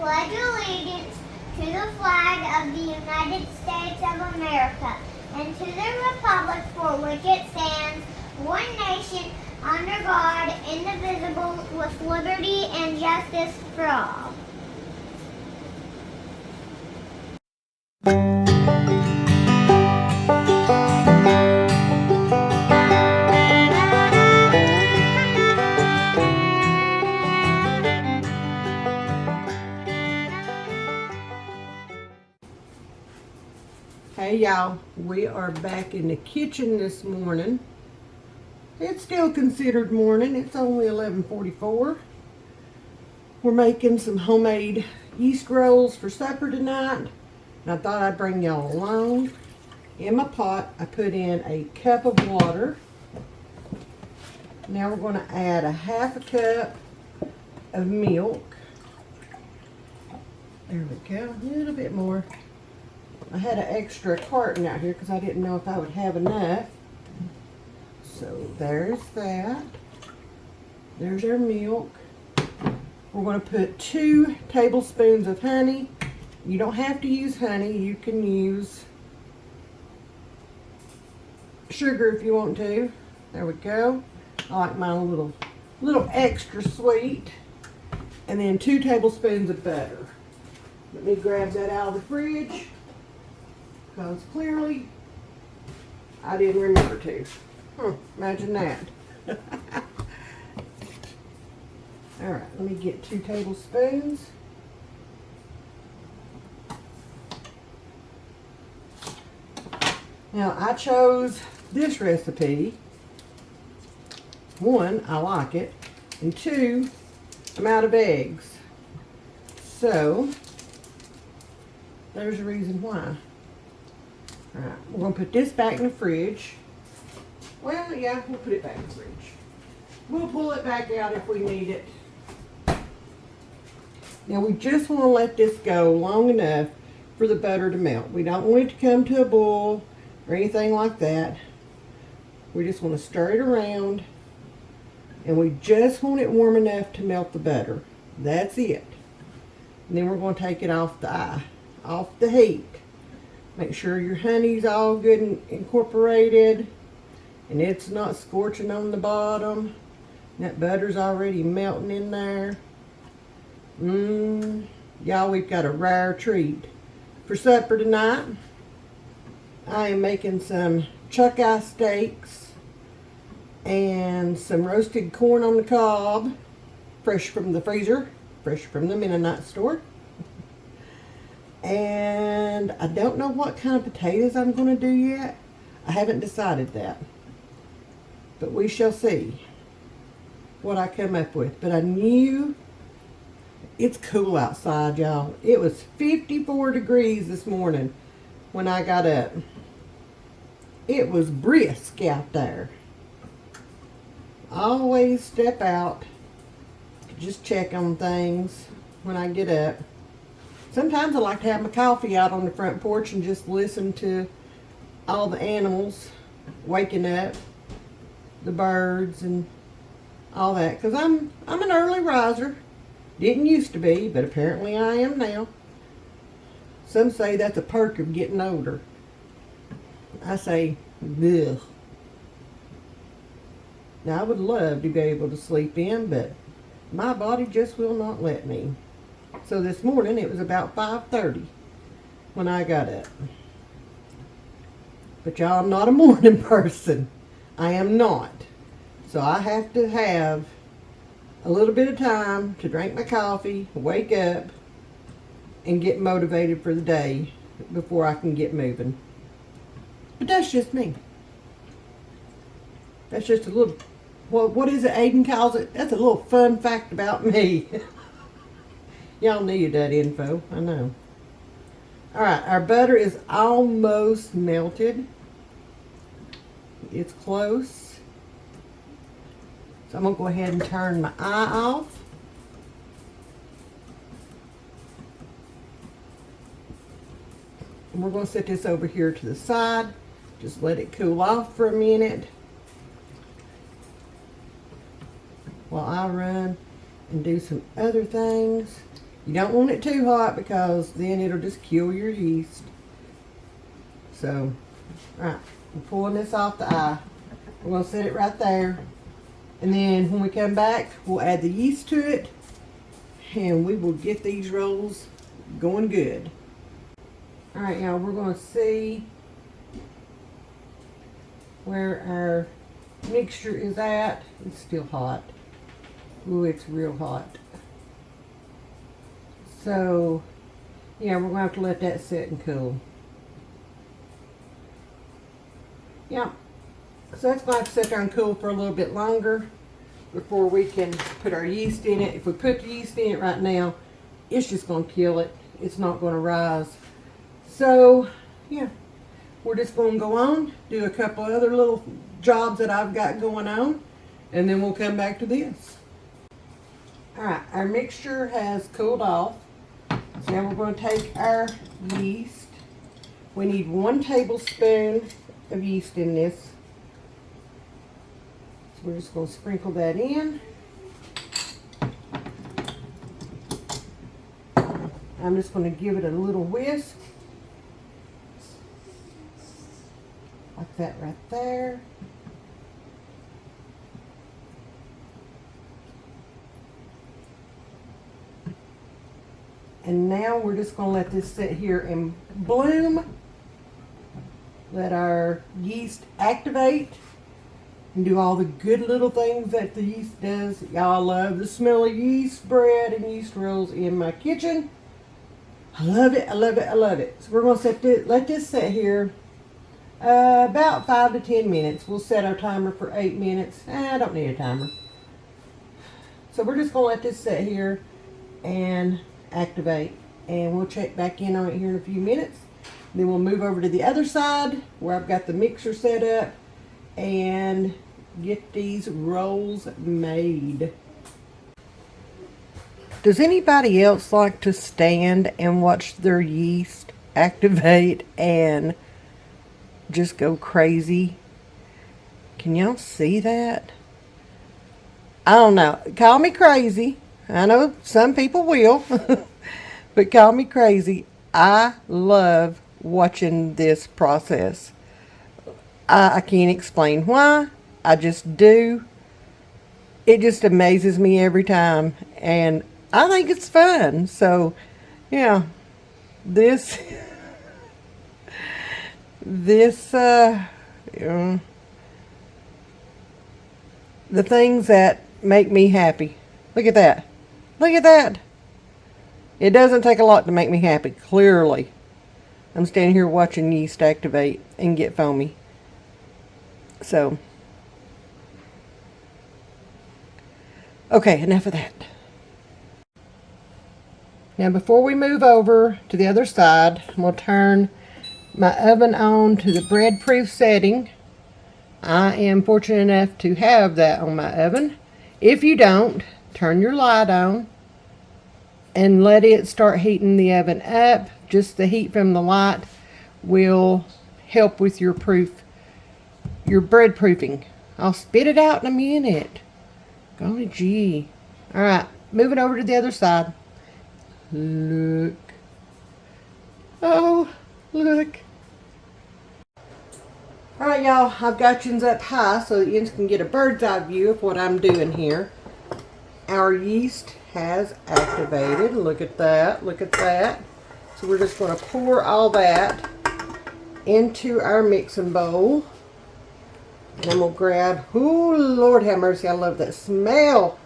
pledge allegiance to the flag of the United States of America and to the republic for which it stands, one nation, under God, indivisible, with liberty and justice for all. Hey y'all, we are back in the kitchen this morning. It's still considered morning. It's only 11:44. We're making some homemade yeast rolls for supper tonight. And I thought I'd bring y'all along. In my pot, I put in a cup of water. Now we're going to add a half a cup of milk. There we go, a little bit more. I had an extra carton out here because I didn't know if I would have enough. So there's that. There's our milk. We're going to put 2 tablespoons of honey. You don't have to use honey. You can use sugar if you want to. There we go. I like mine a little extra sweet. And then 2 tablespoons of butter. Let me grab that out of the fridge, because clearly I didn't remember to. Imagine that. Alright, let me get 2 tablespoons. Now I chose this recipe. 1, I like it, and 2, I'm out of eggs. So there's a reason why. Alright, we're going to put this back in the fridge. Well, yeah, we'll put it back in the fridge. We'll pull it back out if we need it. Now we just want to let this go long enough for the butter to melt. We don't want it to come to a boil or anything like that. We just want to stir it around, and we just want it warm enough to melt the butter. That's it. And then we're going to take it off the heat. Make sure your honey's all good and incorporated, and it's not scorching on the bottom. That butter's already melting in there. Y'all, we've got a rare treat for supper tonight. I am making some chuck eye steaks and some roasted corn on the cob, fresh from the freezer, fresh from the Mennonite store. And I don't know what kind of potatoes I'm going to do yet. I haven't decided that. But we shall see what I come up with. But I knew it's cool outside, y'all. It was 54 degrees this morning when I got up. It was brisk out there. I always step out to just check on things when I get up. Sometimes I like to have my coffee out on the front porch and just listen to all the animals waking up, the birds and all that. Because I'm an early riser. Didn't used to be, but apparently I am now. Some say that's a perk of getting older. I say, ugh. Now I would love to be able to sleep in, but my body just will not let me. So this morning it was about 5:30 when I got up. But y'all, I'm not a morning person. I am not. So I have to have a little bit of time to drink my coffee, wake up, and get motivated for the day before I can get moving. But that's just me. That's just a little, well, what is it Aiden calls it? That's a little fun fact about me. Y'all need that info, I know. Alright, our butter is almost melted. It's close. So I'm going to go ahead and turn my eye off. And we're going to set this over here to the side. Just let it cool off for a minute while I run and do some other things. You don't want it too hot because then it'll just kill your yeast. So, alright, I'm pulling this off the eye. We're going to set it right there. And then when we come back, we'll add the yeast to it. And we will get these rolls going good. Alright, y'all, we're going to see where our mixture is at. It's still hot. Ooh, it's real hot. So, yeah, we're going to have to let that sit and cool. Yeah. So that's going to have to sit there and cool for a little bit longer before we can put our yeast in it. If we put the yeast in it right now, it's just going to kill it. It's not going to rise. So, yeah, we're just going to go on, do a couple other little jobs that I've got going on, and then we'll come back to this. Alright, our mixture has cooled off. So now we're going to take our yeast. We need 1 tablespoon of yeast in this. So we're just going to sprinkle that in. I'm just going to give it a little whisk. Like that right there. And now we're just going to let this sit here and bloom. Let our yeast activate and do all the good little things that the yeast does. Y'all love the smell of yeast bread and yeast rolls in my kitchen. I love it, I love it, I love it. So we're going to let this sit here about 5 to 10 minutes. We'll set our timer for 8 minutes. I don't need a timer. So we're just going to let this sit here and activate. And we'll check back in on it here in a few minutes. Then we'll move over to the other side where I've got the mixer set up and get these rolls made. Does anybody else like to stand and watch their yeast activate and just go crazy? Can y'all see that? I don't know. Call me crazy. I know some people will, but call me crazy. I love watching this process. I can't explain why. I just do. It just amazes me every time. And I think it's fun. So, yeah, this, the things that make me happy. Look at that. Look at that. It doesn't take a lot to make me happy, clearly. I'm standing here watching yeast activate and get foamy. So, okay, enough of that. Now, before we move over to the other side, I'm going to turn my oven on to the bread proof setting. I am fortunate enough to have that on my oven. If you don't, turn your light on and let it start heating the oven up. Just the heat from the light will help with your bread proofing. I'll spit it out in a minute. Golly gee. Alright, moving over to the other side. Look. Oh, look. Alright y'all, I've got yous up high so that you can get a bird's eye view of what I'm doing here. Our yeast has activated. Look at that. Look at that. So we're just going to pour all that into our mixing bowl. And then we'll grab, oh Lord have mercy, I love that smell.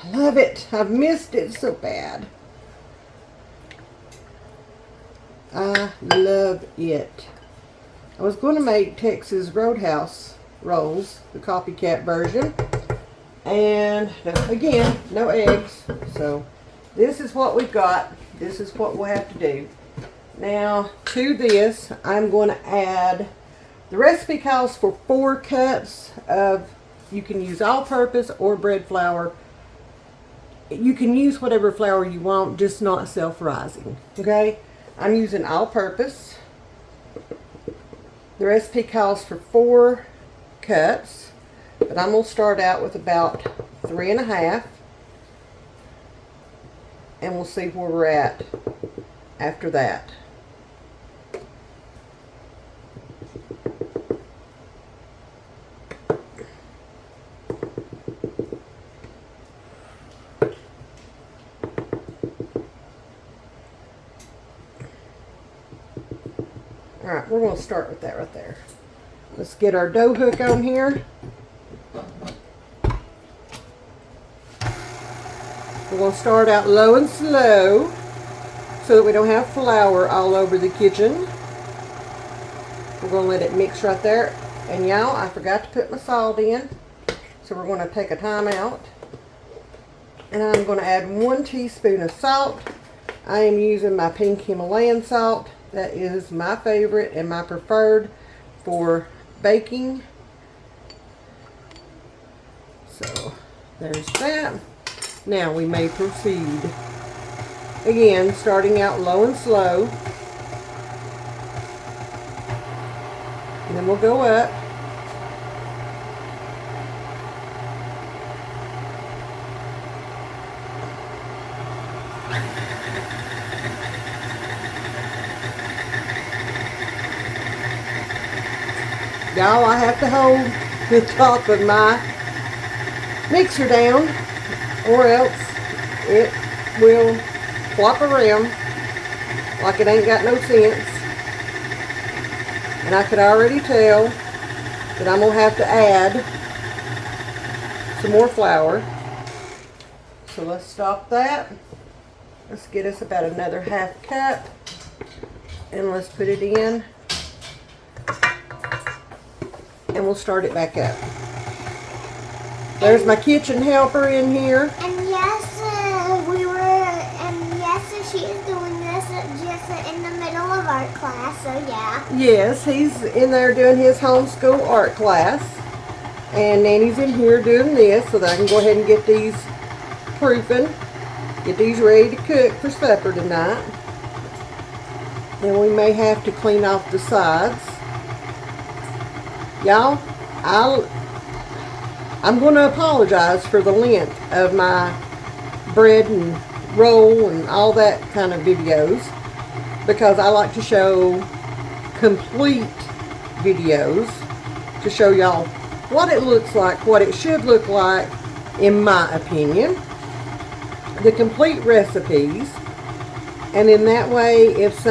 I love it. I've missed it so bad. I love it. I was going to make Texas Roadhouse rolls, the copycat version. And again, no eggs. So this is what we've got. This is what we'll have to do. Now to this, I'm going to add, the recipe calls for 4 cups of, you can use all-purpose or bread flour. You can use whatever flour you want, just not self-rising. Okay? I'm using all-purpose. The recipe calls for 4 cups, but I'm going to start out with about 3 1/2. and we'll see where we're at after that. Alright, we're going to start with that right there. Let's get our dough hook on here. We're going to start out low and slow so that we don't have flour all over the kitchen. We're going to let it mix right there. And y'all, I forgot to put my salt in. So we're going to take a time out. And I'm going to add 1 teaspoon of salt. I am using my pink Himalayan salt. That is my favorite and my preferred for baking. So there's that. Now we may proceed. Again, starting out low and slow. And then we'll go up. Y'all, I have to hold the top of my mixer down, or else it will flop around like it ain't got no sense. And I could already tell that I'm going to have to add some more flour. So let's stop that. Let's get us about another ½ cup. And let's put it in. And we'll start it back up. There's my kitchen helper in here. And yes, she is doing this just in the middle of art class, so yeah. Yes, he's in there doing his homeschool art class. And Nanny's in here doing this so that I can go ahead and get these proofing. Get these ready to cook for supper tonight. Then we may have to clean off the sides. Y'all, I'm going to apologize for the length of my bread and roll and all that kind of videos, because I like to show complete videos to show y'all what it looks like, what it should look like, in my opinion, the complete recipes. And in that way, if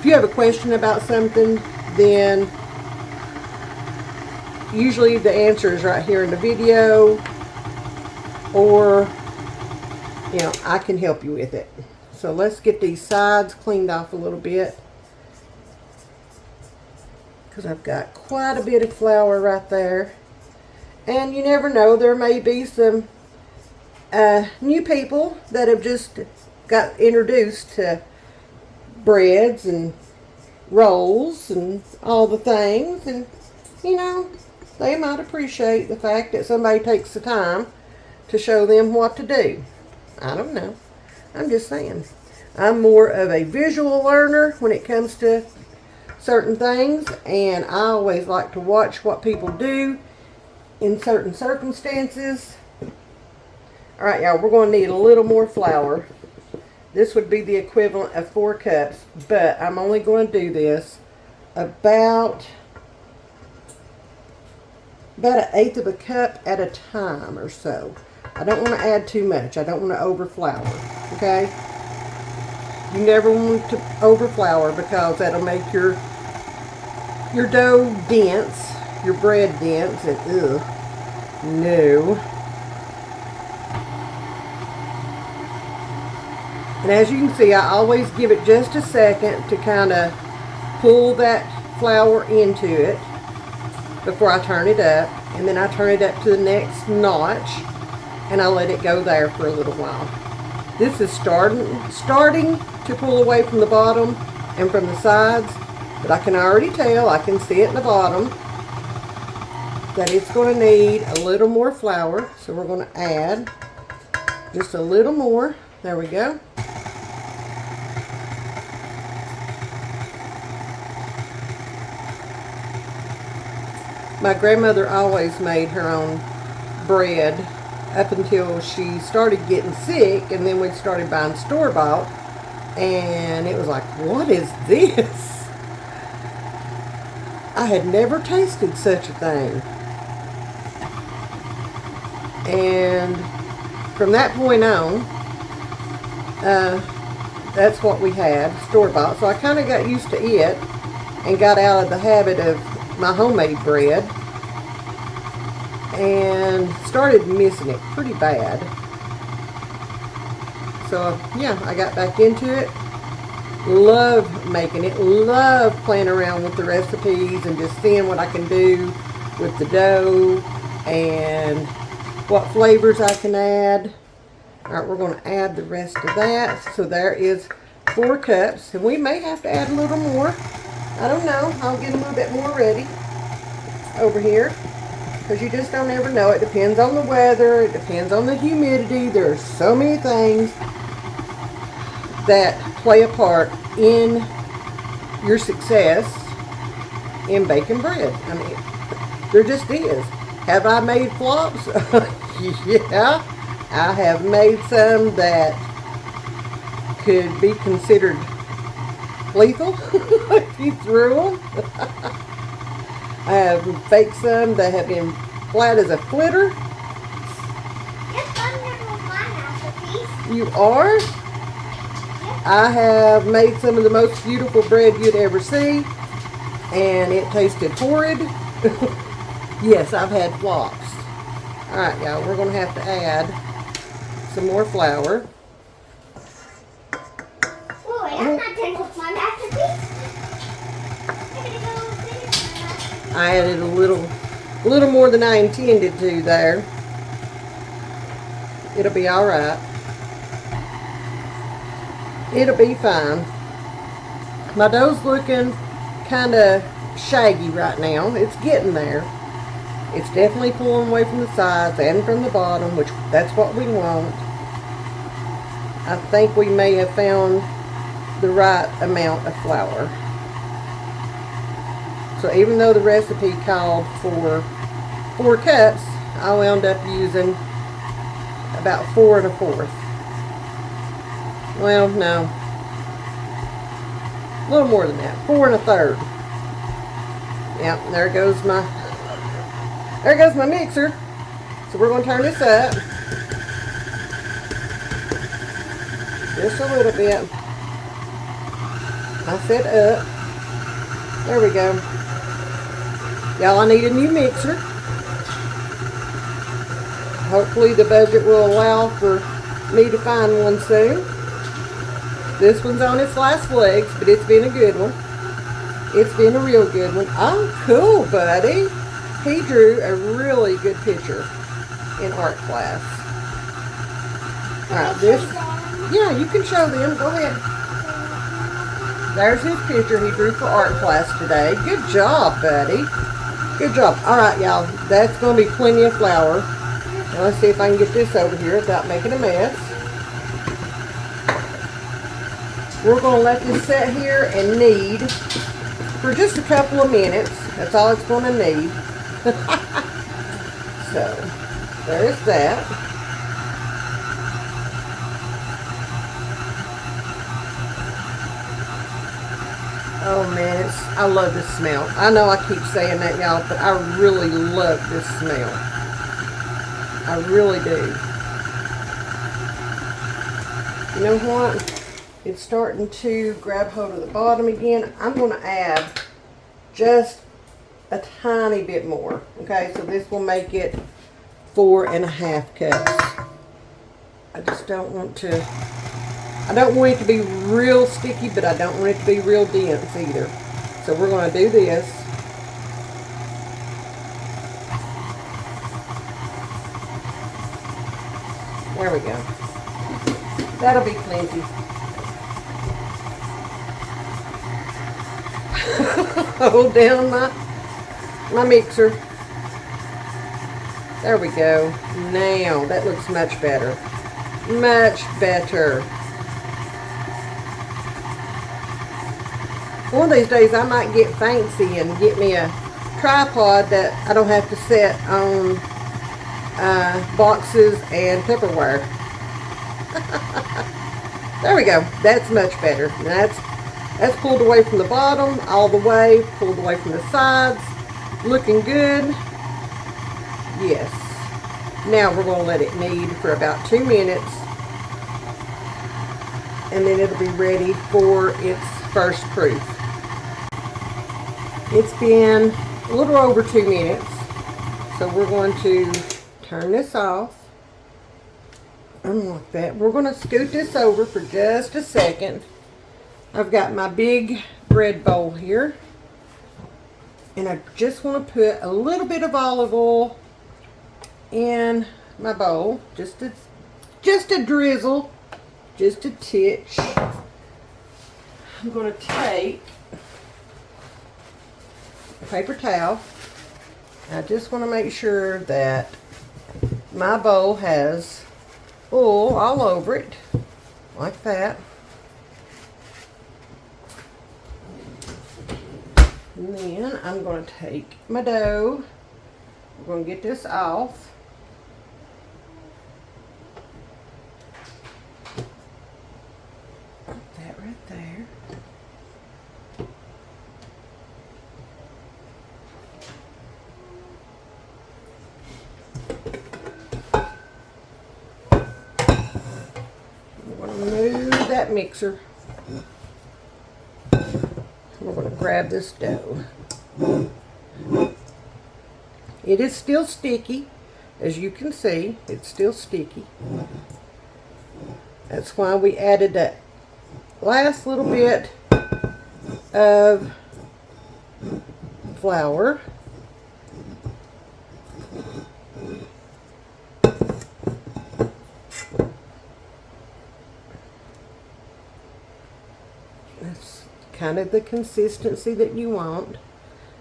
you have a question about something, then usually the answer is right here in the video, or I can help you with it. So let's get these sides cleaned off a little bit, because I've got quite a bit of flour right there. And you never know, there may be some new people that have just got introduced to breads and rolls and all the things, and they might appreciate the fact that somebody takes the time to show them what to do. I don't know. I'm just saying. I'm more of a visual learner when it comes to certain things, and I always like to watch what people do in certain circumstances. Alright, y'all, we're going to need a little more flour. This would be the equivalent of 4 cups, but I'm only going to do this about 1/8 of a cup at a time or so. I don't want to add too much. I don't want to overflour, okay? You never want to overflour, because that'll make your dough dense, your bread dense, and no. And as you can see, I always give it just a second to kind of pull that flour into it before I turn it up. And then I turn it up to the next notch, and I let it go there for a little while. This is starting to pull away from the bottom and from the sides, but I can already tell, I can see it in the bottom, that it's going to need a little more flour. So we're going to add just a little more. There we go. My grandmother always made her own bread up until she started getting sick, and then we started buying store-bought, and it was like, what is this? I had never tasted such a thing. And from that point on, that's what we had, store-bought. So I kind of got used to it and got out of the habit of my homemade bread and started missing it pretty bad. So yeah, I got back into it. Love making it. Love playing around with the recipes and just seeing what I can do with the dough and what flavors I can add. Alright, we're going to add the rest of that. So there is 4 cups. And we may have to add a little more. I don't know. I'll get a little bit more ready over here. Because you just don't ever know. It depends on the weather. It depends on the humidity. There are so many things that play a part in your success in baking bread. I mean, there just is. Have I made flops? Yeah. I have made some that could be considered lethal if you threw them. I have baked some that have been flat as a flitter. Yes, I'm never my masterpiece. You are? I have made some of the most beautiful bread you'd ever see, and it tasted horrid. Yes, I've had flops. Alright, y'all, we're going to have to add some more flour. Boy, I'm not done with my masterpiece. I added a little more than I intended to there. It'll be alright. It'll be fine. My dough's looking kind of shaggy right now. It's getting there. It's definitely pulling away from the sides and from the bottom, which that's what we want. I think we may have found the right amount of flour. So even though the recipe called for 4 cups, I wound up using about 4 1/4. Well, no. A little more than that. 4 1/3. Yep, there goes my mixer. So we're going to turn this up. Just a little bit. I said up. There we go. Y'all, I need a new mixer. Hopefully the budget will allow for me to find one soon. This one's on its last legs, but it's been a good one. It's been a real good one. Oh, cool, buddy. He drew a really good picture in art class. Alright, this... Yeah, you can show them. Go ahead. There's his picture he drew for art class today. Good job, buddy. Good job. Alright, y'all. That's going to be plenty of flour. Now, let's see if I can get this over here without making a mess. We're going to let this sit here and knead for just a couple of minutes. That's all it's going to need. So, there's that. Oh man, I love this smell. I know I keep saying that, y'all, but I really love this smell. I really do. You know what? It's starting to grab hold of the bottom again. I'm going to add just a tiny bit more. Okay, so this will make it 4 1/2 cups. I just don't want to... I don't want it to be real sticky, but I don't want it to be real dense either. So we're going to do this. There we go. That'll be plenty. Hold down my mixer. There we go. Now, that looks much better. Much better. One of these days I might get fancy and get me a tripod that I don't have to set on boxes and Tupperware. There we go. That's much better. That's pulled away from the bottom all the way, pulled away from the sides. Looking good. Yes. Now we're going to let it knead for about 2 minutes. And then it'll be ready for its first proof. It's been a little over 2 minutes. So we're going to turn this off. Like that. We're going to scoot this over for just a second. I've got my big bread bowl here. And I just want to put a little bit of olive oil in my bowl. Just a drizzle. Just a titch. I'm going to take a paper towel. I just want to make sure that my bowl has oil all over it, like that. And then I'm going to take my dough. I'm going to get this off. Put that right there. Move that mixer. We're going to grab this dough. It is still sticky. As you can see, it's still sticky. That's why we added that last little bit of flour. That's kind of the consistency that you want.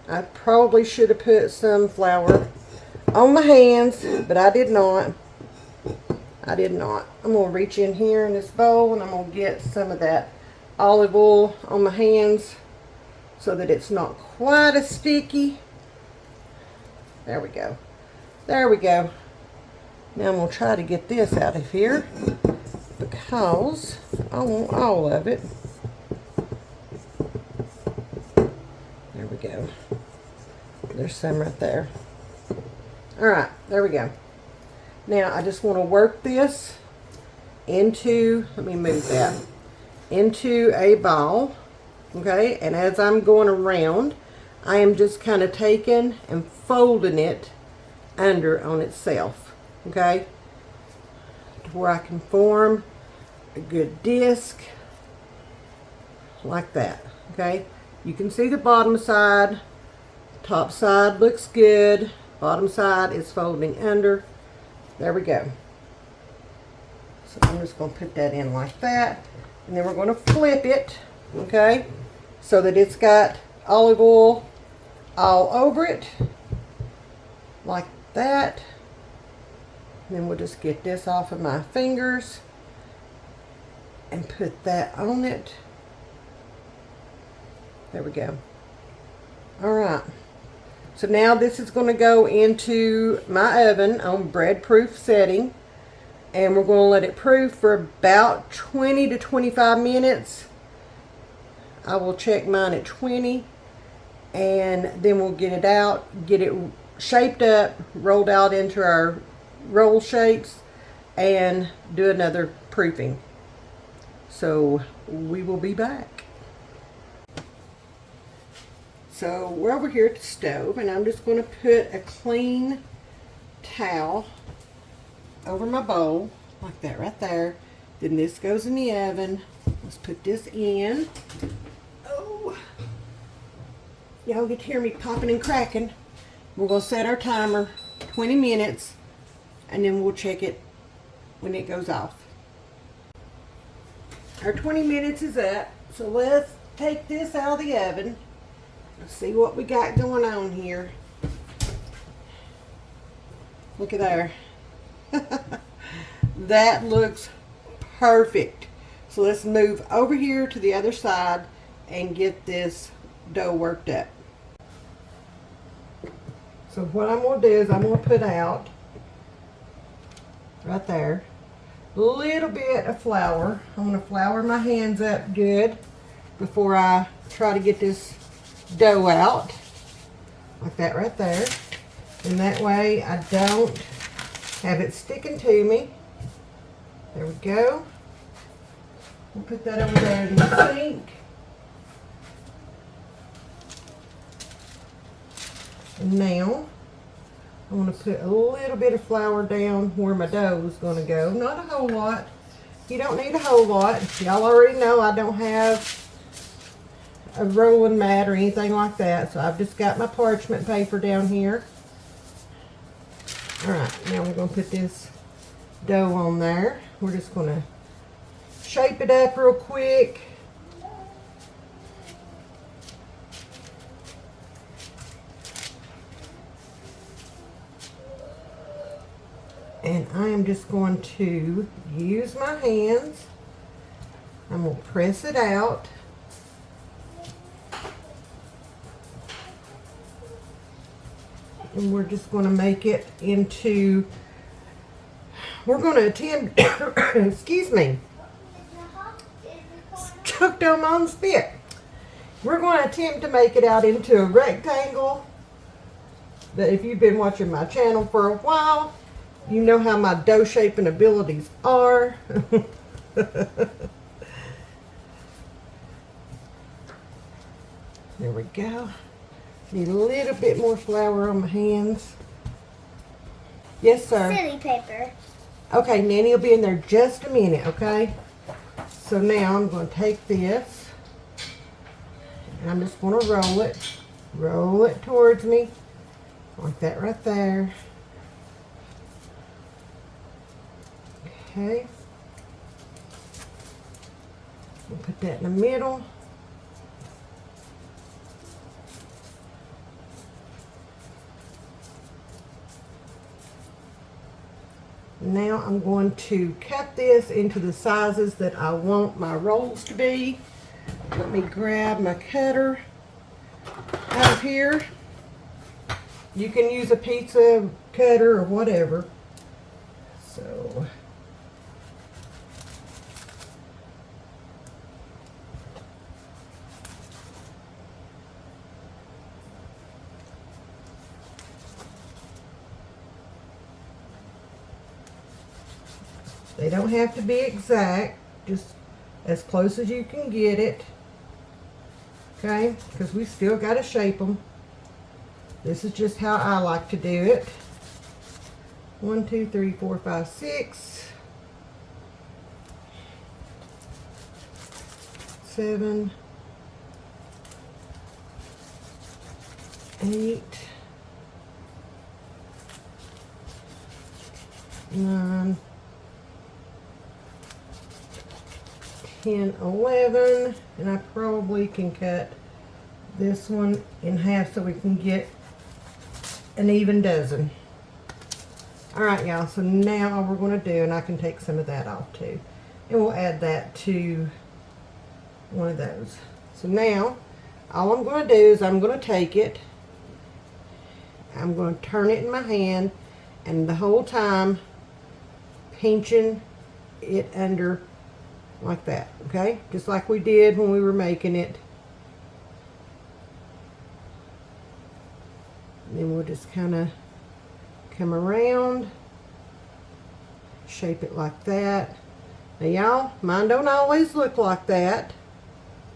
I probably should have put some flour on my hands, but I did not. I'm going to reach in here in this bowl and I'm going to get some of that olive oil on my hands so that it's not quite as sticky. There we go. There we go. Now I'm going to try to get this out of here because I want all of it. There we go. There's some right there. Alright, there we go. Now I just want to work this into, let me move that, into a ball. Okay, and as I'm going around, I am just kind of taking and folding it under on itself. Okay, to where I can form a good disc like that. Okay, you can see the bottom side, top side looks good, bottom side is folding under. There we go. So I'm just going to put that in like that, and then we're going to flip it, okay, so that it's got olive oil all over it like that. And then we'll just get this off of my fingers and put that on it. There we go. Alright, so now this is going to go into my oven on bread proof setting, and we're going to let it proof for about 20 to 25 minutes. I will check mine at 20, and then we'll get it out, get it shaped up, rolled out into our roll shapes, and do another proofing. So we will be back. So we're over here at the stove, and I'm just going to put a clean towel over my bowl like that right there. Then this goes in the oven. Let's put this in. Oh, y'all get to hear me popping and cracking. We're going to set our timer 20 minutes, and then we'll check it when it goes off. Our 20 minutes is up, so let's take this out of the oven. Let's see what we got going on here. Look at there. That looks perfect. So let's move over here to the other side and get this dough worked up. So what I'm going to do is I'm going to put out right there. A little bit of flour. I'm going to flour my hands up good before I try to get this dough out. Like that right there. And that way I don't have it sticking to me. There we go. We'll put that over there in the sink. And now I'm going to put a little bit of flour down where my dough is going to go. Not a whole lot. You don't need a whole lot. Y'all already know I don't have a rolling mat or anything like that. So I've just got my parchment paper down here. Alright, now we're going to put this dough on there. We're just going to shape it up real quick. And I am just going to use my hands. I'm going to press it out. And we're just going to make it into, we're going to attempt, excuse me, choked on my own spit. We're going to attempt to make it out into a rectangle. But if you've been watching my channel for a while, you know how my dough shaping abilities are. There we go. Need a little bit more flour on my hands. Yes, sir. Silly paper. Okay, Nanny will be in there just a minute, okay? So now I'm going to take this and I'm just going to roll it towards me, like that right there. Okay. We'll put that in the middle. Now I'm going to cut this into the sizes that I want my rolls to be. Let me grab my cutter out of here. You can use a pizza cutter or whatever. So they don't have to be exact, just as close as you can get it. Okay, because we still got to shape them. This is just how I like to do it. 1, 2, 3, 4, 5, 6, 7, 8, 9, 10, 11, and I probably can cut this one in half so we can get an even dozen. Alright y'all, so now all we're going to do, and I can take some of that off too, and we'll add that to one of those. So now all I'm going to do is I'm going to take it, I'm going to turn it in my hand, and the whole time pinching it under like that, okay? Just like we did when we were making it. And then we'll just kind of come around, shape it like that. Now y'all, mine don't always look like that,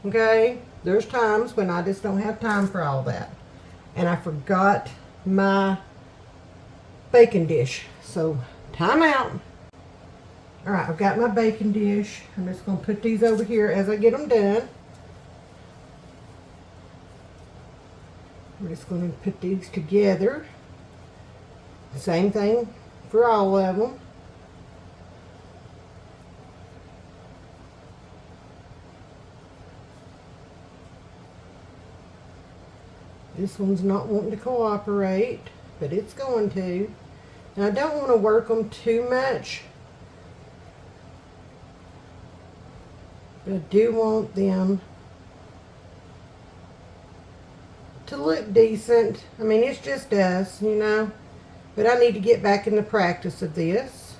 okay? There's times when I just don't have time for all that. And I forgot my baking dish, so time out. Alright, I've got my baking dish. I'm just going to put these over here as I get them done. We're just going to put these together. Same thing for all of them. This one's not wanting to cooperate, but it's going to. And I don't want to work them too much. But I do want them to look decent. I mean, it's just us, you know. But I need to get back in the practice of this.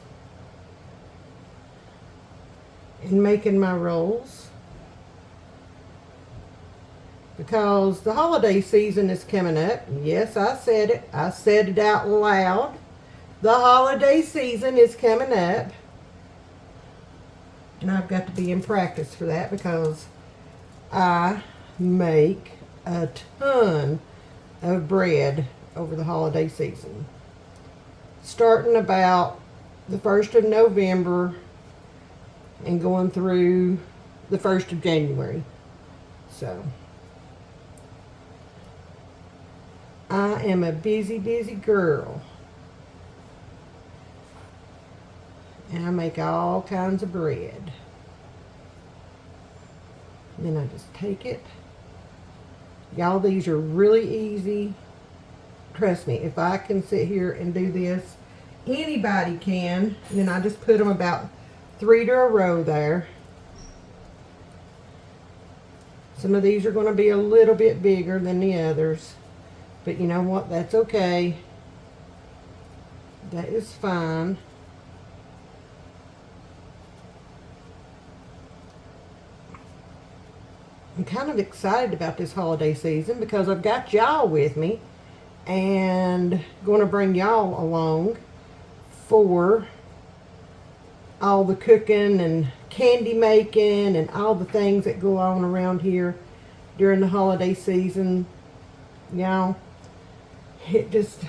in making my rolls, because the holiday season is coming up. Yes, I said it. I said it out loud. The holiday season is coming up. And I've got to be in practice for that, because I make a ton of bread over the holiday season. Starting about the 1st of November and going through the 1st of January. So I am a busy, busy girl. And I make all kinds of bread. And then I just take it. Y'all, these are really easy. Trust me, if I can sit here and do this, anybody can. And then I just put them about 3 to a row there. Some of these are going to be a little bit bigger than the others. But you know what? That's okay. That is fine. I'm kind of excited about this holiday season because I've got y'all with me and going to bring y'all along for all the cooking and candy making and all the things that go on around here during the holiday season. Y'all, it just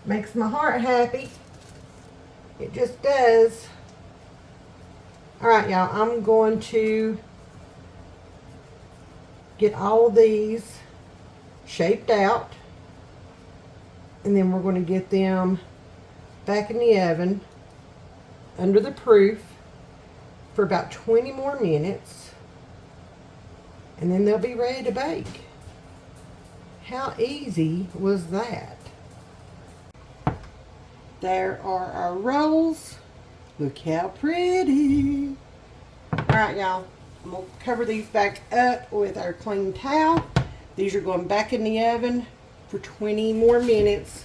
makes my heart happy. It just does. Alright, y'all, I'm going to get all these shaped out, and then we're going to get them back in the oven under the proof for about 20 more minutes, and then they'll be ready to bake. How easy was that? There are our rolls. Look how pretty. Alright, y'all, I'm going to cover these back up with our clean towel. These are going back in the oven for 20 more minutes,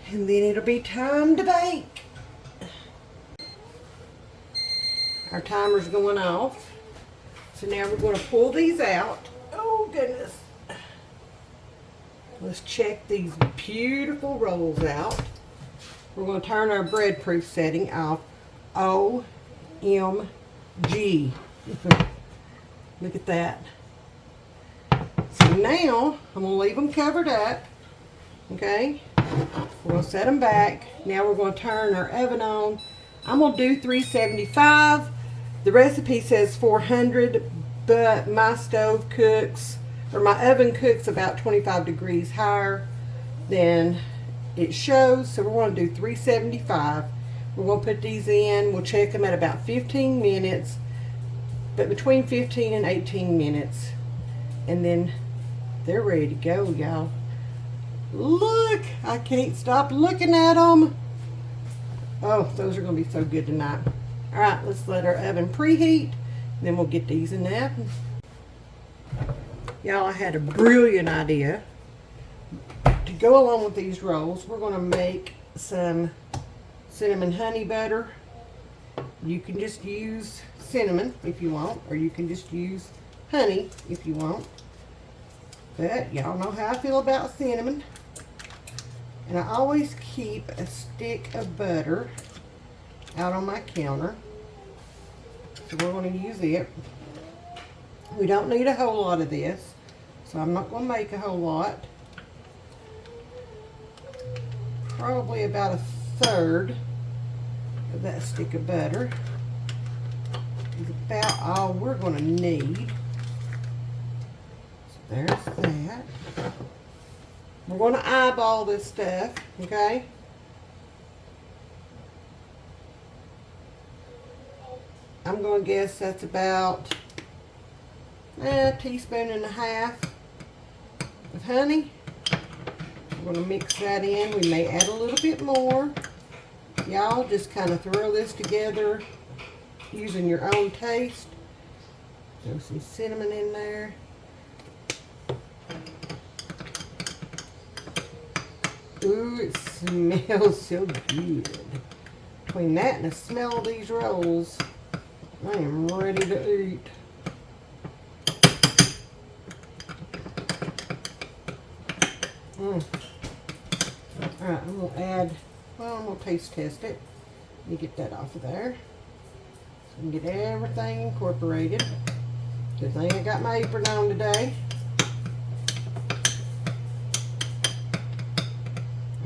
and then it'll be time to bake. Our timer's going off. So now we're going to pull these out. Oh goodness. Let's check these beautiful rolls out. We're going to turn our bread proof setting off. OMG. Look at that. So now I'm going to leave them covered up. Okay. We're going to set them back. Now we're going to turn our oven on. I'm going to do 375. The recipe says 400, but my stove cooks, or my oven cooks about 25 degrees higher than it shows. So we're going to do 375. We're going to put these in. We'll check them at about 15 minutes, but between 15 and 18 minutes. And then they're ready to go, y'all. Look, I can't stop looking at them. Oh, those are going to be so good tonight. All right, let's let our oven preheat. Then we'll get these in the oven. Y'all, I had a brilliant idea. To go along with these rolls, we're going to make some cinnamon honey butter. You can just use cinnamon if you want, or you can just use honey if you want. But y'all know how I feel about cinnamon. And I always keep a stick of butter out on my counter. So we're going to use it. We don't need a whole lot of this, so I'm not going to make a whole lot. Probably about a third of that stick of butter is about all we're going to need. So there's that. We're going to eyeball this stuff, okay? I'm going to guess that's about a teaspoon and a half of honey. We're going to mix that in. We may add a little bit more. Y'all just kind of throw this together using your own taste. Throw some cinnamon in there. Ooh, it smells so good. Between that and the smell of these rolls, I am ready to eat. Alright, I'm going to add, well, I'm going to taste test it. Let me get that off of there. So I can get everything incorporated. Good thing I got my apron on today.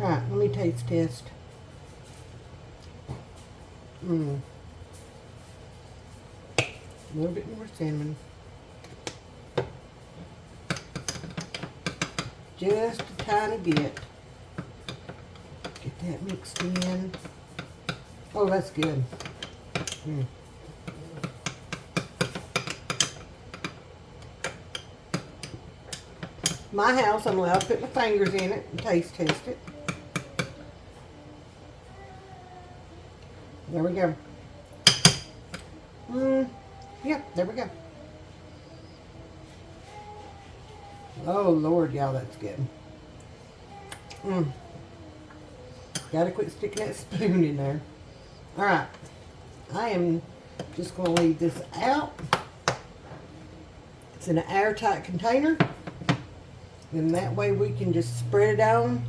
Alright, let me taste test. A little bit more cinnamon. Just a tiny bit. Get that mixed in. Oh, that's good. My house, I'm allowed to put my fingers in it and taste test it. There we go. Yep, there we go. Oh, Lord, y'all, that's good. Gotta quit sticking that spoon in there. Alright. I am just going to leave this out. It's in an airtight container. And that way we can just spread it on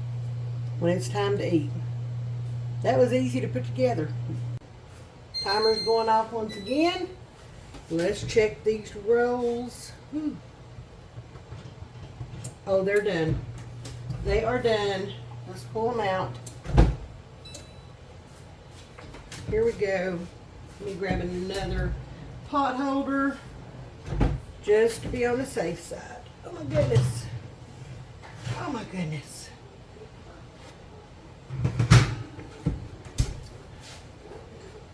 when it's time to eat. That was easy to put together. Timer's going off once again. Let's check these rolls. Oh, they're done. They are done. Let's pull them out. Here we go. Let me grab another pot holder just to be on the safe side. Oh my goodness. Oh my goodness.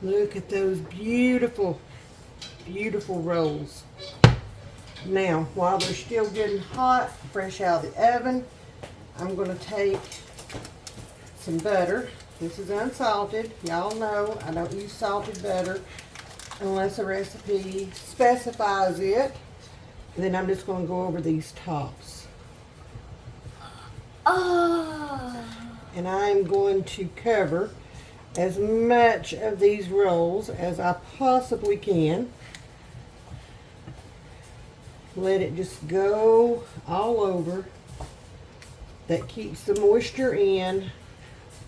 Look at those beautiful, beautiful rolls. Now, while they're still getting hot, fresh out of the oven, I'm going to take some butter. This is unsalted. Y'all know I don't use salted butter unless a recipe specifies it. And then I'm just going to go over these tops. Oh. And I'm going to cover as much of these rolls as I possibly can. Let it just go all over. That keeps the moisture in.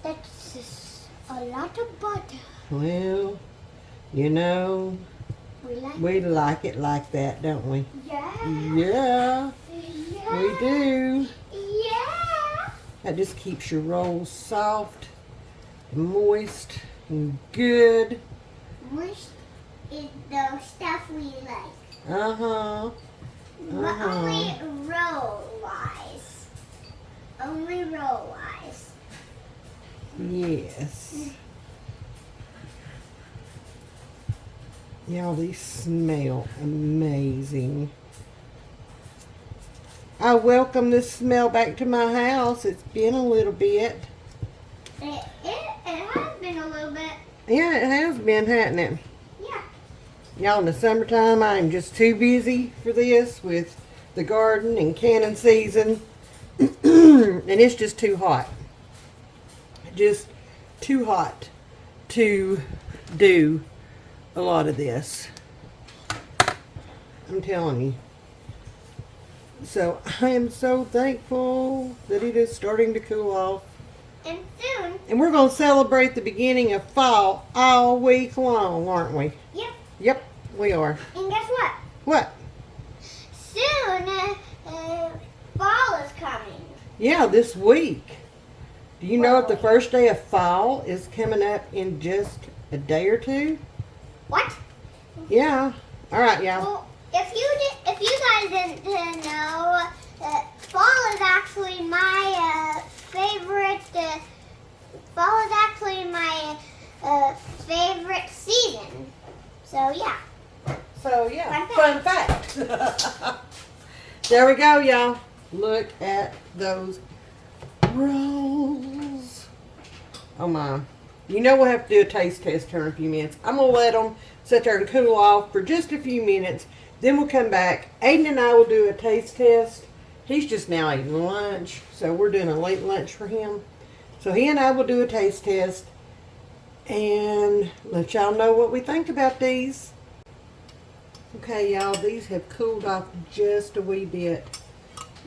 That's just a lot of butter. Well, you know, we like it like that, don't we? Yeah. Yeah, we do. Yeah. That just keeps your rolls soft and moist and good. Moist is the stuff we like. Uh-huh. But only roll-wise. Only roll-wise. Yes. Y'all, these smell amazing. I welcome this smell back to my house. It's been a little bit. It has been a little bit. Yeah, it has been, hasn't it? Yeah. Y'all, in the summertime, I'm just too busy for this with the garden and canning season. And it's just too hot. Just too hot to do a lot of this. I'm telling you. So I am so thankful that it is starting to cool off. And soon. And we're going to celebrate the beginning of fall all week long, aren't we? Yep. Yep, we are. And guess what? What? Soon, fall is coming. Yeah, this week. Do you know that the first day of fall is coming up in just a day or two? What? Yeah. All right, y'all. Well, if you guys didn't know, fall is actually my favorite. Fall is actually my favorite season. So yeah. So yeah, fun fact. There we go, y'all. Look at those rolls. Oh my. You know we'll have to do a taste test here in a few minutes. I'm going to let them sit there and cool off for just a few minutes. Then we'll come back. Aiden and I will do a taste test. He's just now eating lunch, so we're doing a late lunch for him. So he and I will do a taste test and let y'all know what we think about these. Okay, y'all, these have cooled off just a wee bit.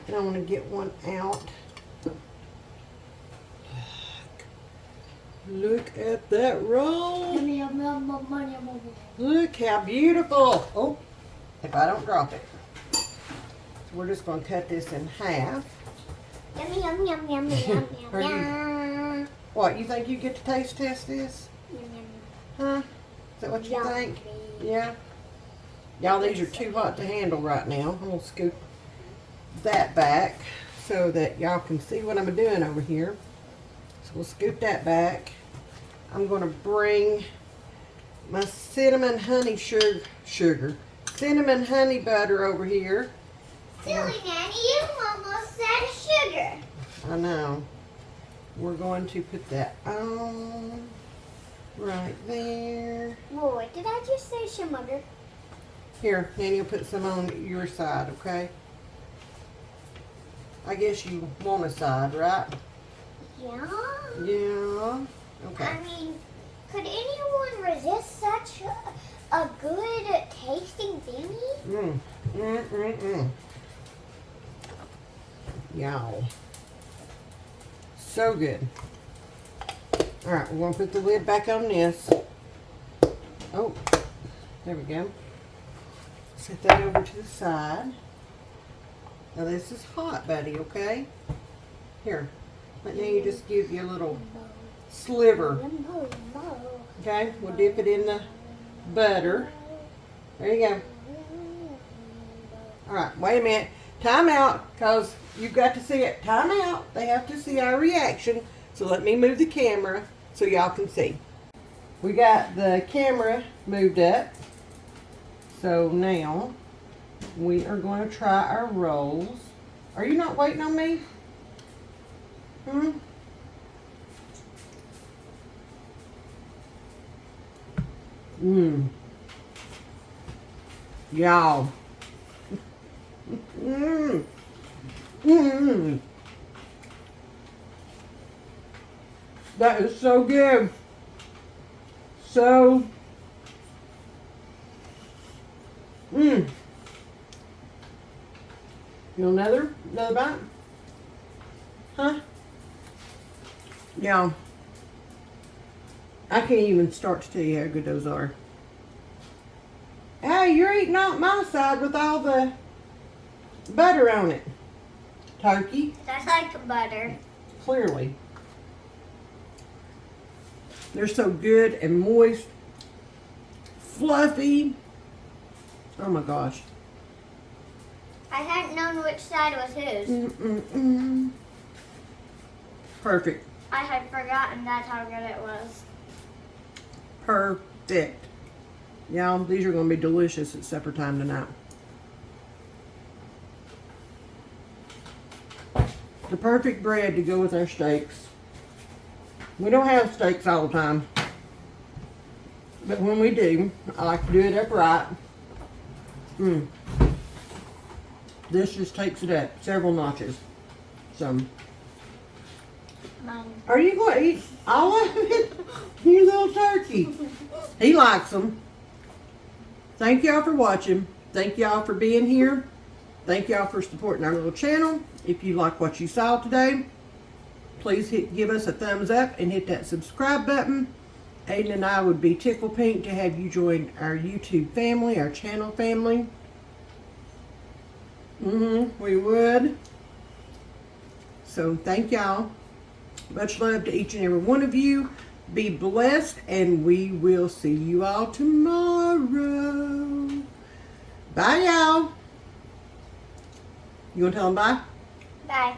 And I want to get one out. Look at that roll. Look how beautiful. Oh, if I don't drop it. So we're just going to cut this in half. Yum, yum, yum, yum, yum, Are you- yum. What, you think you get to taste test this? Yum, yum, Huh? Is that what you yum. think? Yeah. Y'all, these are too hot to handle right now. I'm going to scoop that back so that y'all can see what I'm doing over here. So we'll scoop that back. I'm going to bring my cinnamon honey sugar, cinnamon honey butter over here. Silly Nanny, you almost said sugar. I know. We're going to put that on right there. Whoa, what did I just say, sugar? Here, Nanny will put some on your side, okay? I guess you want a side, right? Yeah. Yeah. Okay. I mean, could anyone resist such a good tasting thingy? Y'all. So good. Alright, we're going to put the lid back on this. Oh, there we go. Set that over to the side. Now this is hot, buddy, okay? Here, let me just give you a little sliver. Okay, we'll dip it in the butter. There you go. Alright, wait a minute. Time out, because you've got to see it. Time out. They have to see our reaction. So let me move the camera so y'all can see. We got the camera moved up. So now we are going to try our rolls. Are you not waiting on me? Y'all. That is so good. So You want another bite? Huh? Yeah. I can't even start to tell you how good those are. Hey, you're eating out my side with all the butter on it. Turkey. That's like butter. Clearly. They're so good and moist. Fluffy. Oh my gosh. I hadn't known which side was whose. Perfect. I had forgotten that's how good it was. Perfect. Y'all, these are going to be delicious at supper time tonight. The perfect bread to go with our steaks. We don't have steaks all the time. But when we do, I like to do it upright. This just takes it up several notches. So, Mine. are you going to eat all of it? You little turkey. He likes them. Thank y'all for watching. Thank y'all for being here. Thank y'all for supporting our little channel. If you like what you saw today, please give us a thumbs up and hit that subscribe button. Aiden and I would be tickled pink to have you join our YouTube family, our channel family. We would. So thank y'all. Much love to each and every one of you. Be blessed, and we will see you all tomorrow. Bye, y'all. You want to tell them bye? Bye.